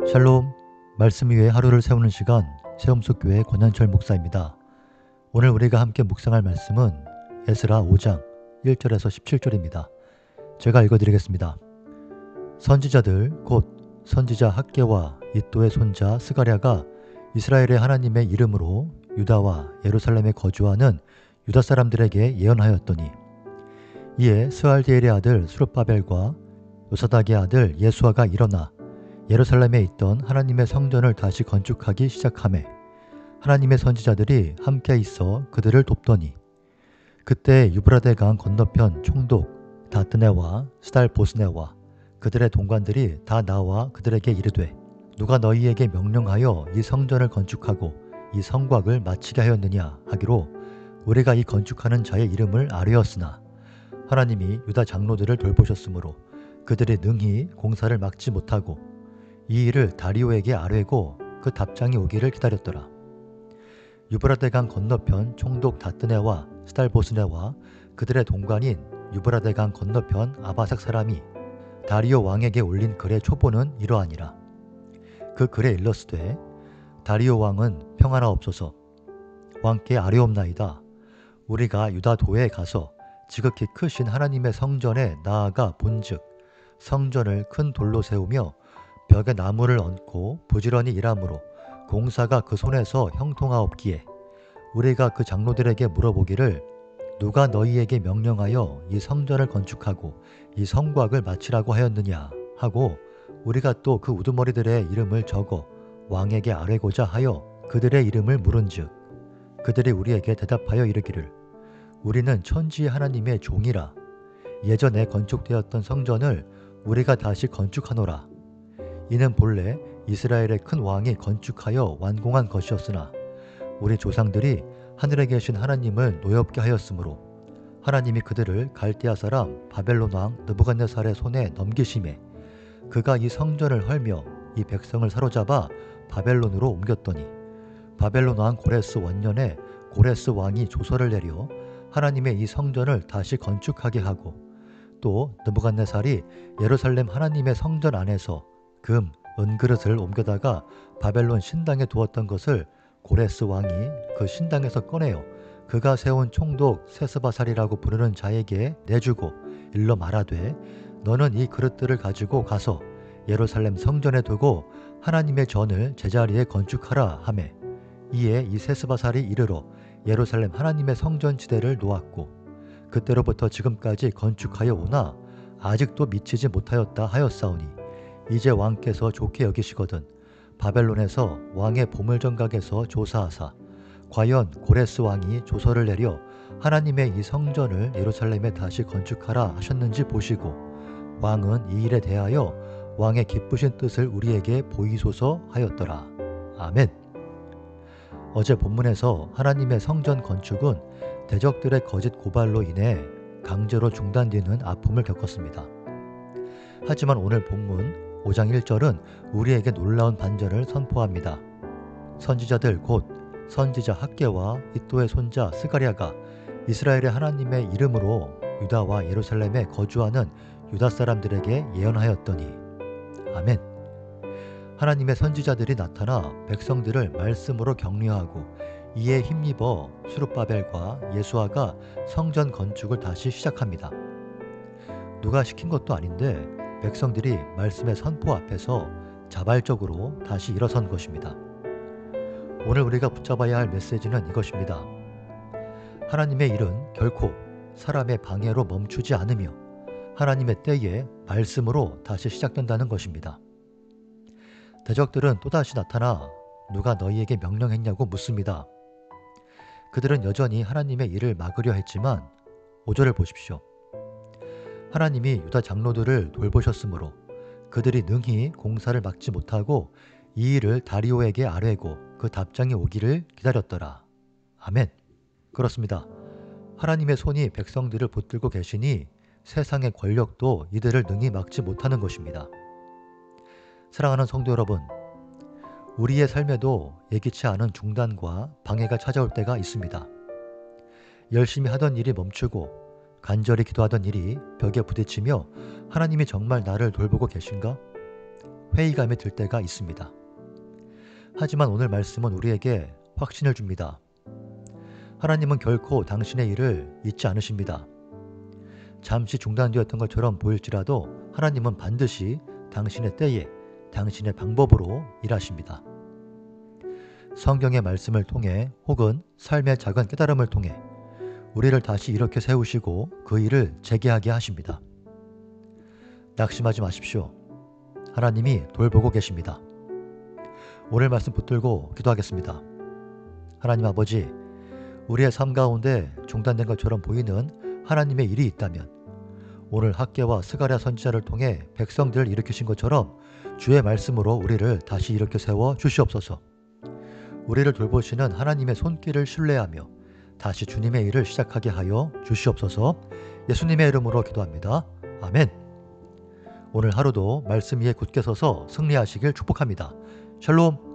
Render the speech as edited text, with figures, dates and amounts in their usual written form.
샬롬, 말씀 위에 하루를 세우는 시간, 세움속교회 권한철 목사입니다. 오늘 우리가 함께 묵상할 말씀은 에스라 5장 1절에서 17절입니다. 제가 읽어드리겠습니다. 선지자들 곧 선지자 학개와 이또의 손자 스가랴가 이스라엘의 하나님의 이름으로 유다와 예루살렘에 거주하는 유다 사람들에게 예언하였더니, 이에 스알디엘의 아들 수룹바벨과 요사닥의 아들 예수아가 일어나 예루살렘에 있던 하나님의 성전을 다시 건축하기 시작하매 하나님의 선지자들이 함께 있어 그들을 돕더니, 그때 유브라데 강 건너편 총독 다뜨네와 스달보스네와 그들의 동관들이 다 나와 그들에게 이르되, 누가 너희에게 명령하여 이 성전을 건축하고 이 성곽을 마치게 하였느냐 하기로, 우리가 이 건축하는 자의 이름을 아뢰었으나 하나님이 유다 장로들을 돌보셨으므로 그들이 능히 공사를 막지 못하고 이 일을 다리오에게 아뢰고 그 답장이 오기를 기다렸더라. 유브라데 강 건너편 총독 다뜨네와 스달보스네와 그들의 동관인 유브라데 강 건너편 아바삭 사람이 다리오 왕에게 올린 글의 초보는 이러하니라. 그 글에 일렀으되, 다리오 왕은 평안하옵소서. 왕께 아뢰옵나이다. 우리가 유다 도에 가서 지극히 크신 하나님의 성전에 나아가 본즉 성전을 큰 돌로 세우며 벽에 나무를 얹고 부지런히 일하므로 공사가 그 손에서 형통하옵기에, 우리가 그 장로들에게 물어보기를, 누가 너희에게 명령하여 이 성전을 건축하고 이 성곽을 마치라고 하였느냐 하고, 우리가 또 그 우두머리들의 이름을 적어 왕에게 아뢰고자 하여 그들의 이름을 물은즉, 그들이 우리에게 대답하여 이르기를, 우리는 천지의 하나님의 종이라. 예전에 건축되었던 성전을 우리가 다시 건축하노라. 이는 본래 이스라엘의 큰 왕이 건축하여 완공한 것이었으나 우리 조상들이 하늘에 계신 하나님을 노엽게 하였으므로 하나님이 그들을 갈대아 사람 바벨론 왕 느부갓네살의 손에 넘기심에, 그가 이 성전을 헐며 이 백성을 사로잡아 바벨론으로 옮겼더니, 바벨론 왕 고레스 원년에 고레스 왕이 조서를 내려 하나님의 이 성전을 다시 건축하게 하고, 또 느부갓네살이 예루살렘 하나님의 성전 안에서 금, 은그릇을 옮겨다가 바벨론 신당에 두었던 것을 고레스 왕이 그 신당에서 꺼내어 그가 세운 총독 세스바살이라고 부르는 자에게 내주고 일러 말하되, 너는 이 그릇들을 가지고 가서 예루살렘 성전에 두고 하나님의 전을 제자리에 건축하라 하매, 이에 이 세스바살이 이르러 예루살렘 하나님의 성전 지대를 놓았고, 그때로부터 지금까지 건축하여 오나 아직도 미치지 못하였다 하였사오니, 이제 왕께서 좋게 여기시거든 바벨론에서 왕의 보물정각에서 조사하사 과연 고레스 왕이 조서를 내려 하나님의 이 성전을 예루살렘에 다시 건축하라 하셨는지 보시고, 왕은 이 일에 대하여 왕의 기쁘신 뜻을 우리에게 보이소서 하였더라. 아멘. 어제 본문에서 하나님의 성전 건축은 대적들의 거짓 고발로 인해 강제로 중단되는 아픔을 겪었습니다. 하지만 오늘 본문 5장 1절은 우리에게 놀라운 반전을 선포합니다. 선지자들 곧 선지자 학개와 이또의 손자 스가랴가 이스라엘의 하나님의 이름으로 유다와 예루살렘에 거주하는 유다 사람들에게 예언하였더니, 아멘. 하나님의 선지자들이 나타나 백성들을 말씀으로 격려하고 이에 힘입어 수룹바벨과 예수아가 성전 건축을 다시 시작합니다. 누가 시킨 것도 아닌데 백성들이 말씀의 선포 앞에서 자발적으로 다시 일어선 것입니다. 오늘 우리가 붙잡아야 할 메시지는 이것입니다. 하나님의 일은 결코 사람의 방해로 멈추지 않으며 하나님의 때에 말씀으로 다시 시작된다는 것입니다. 대적들은 또다시 나타나 누가 너희에게 명령했냐고 묻습니다. 그들은 여전히 하나님의 일을 막으려 했지만 5절을 보십시오. 하나님이 유다 장로들을 돌보셨으므로 그들이 능히 공사를 막지 못하고 이 일을 다리오에게 아뢰고 그 답장이 오기를 기다렸더라. 아멘. 그렇습니다. 하나님의 손이 백성들을 붙들고 계시니 세상의 권력도 이들을 능히 막지 못하는 것입니다. 사랑하는 성도 여러분, 우리의 삶에도 예기치 않은 중단과 방해가 찾아올 때가 있습니다. 열심히 하던 일이 멈추고 간절히 기도하던 일이 벽에 부딪히며 하나님이 정말 나를 돌보고 계신가? 회의감이 들 때가 있습니다. 하지만 오늘 말씀은 우리에게 확신을 줍니다. 하나님은 결코 당신의 일을 잊지 않으십니다. 잠시 중단되었던 것처럼 보일지라도 하나님은 반드시 당신의 때에 당신의 방법으로 일하십니다. 성경의 말씀을 통해 혹은 삶의 작은 깨달음을 통해 우리를 다시 이렇게 세우시고 그 일을 재개하게 하십니다. 낙심하지 마십시오. 하나님이 돌보고 계십니다. 오늘 말씀 붙들고 기도하겠습니다. 하나님 아버지, 우리의 삶 가운데 중단된 것처럼 보이는 하나님의 일이 있다면 오늘 학개와 스가랴 선지자를 통해 백성들을 일으키신 것처럼 주의 말씀으로 우리를 다시 일으켜 세워 주시옵소서. 우리를 돌보시는 하나님의 손길을 신뢰하며 다시 주님의 일을 시작하게 하여 주시옵소서. 예수님의 이름으로 기도합니다. 아멘. 오늘 하루도 말씀 위에 굳게 서서 승리하시길 축복합니다. 샬롬.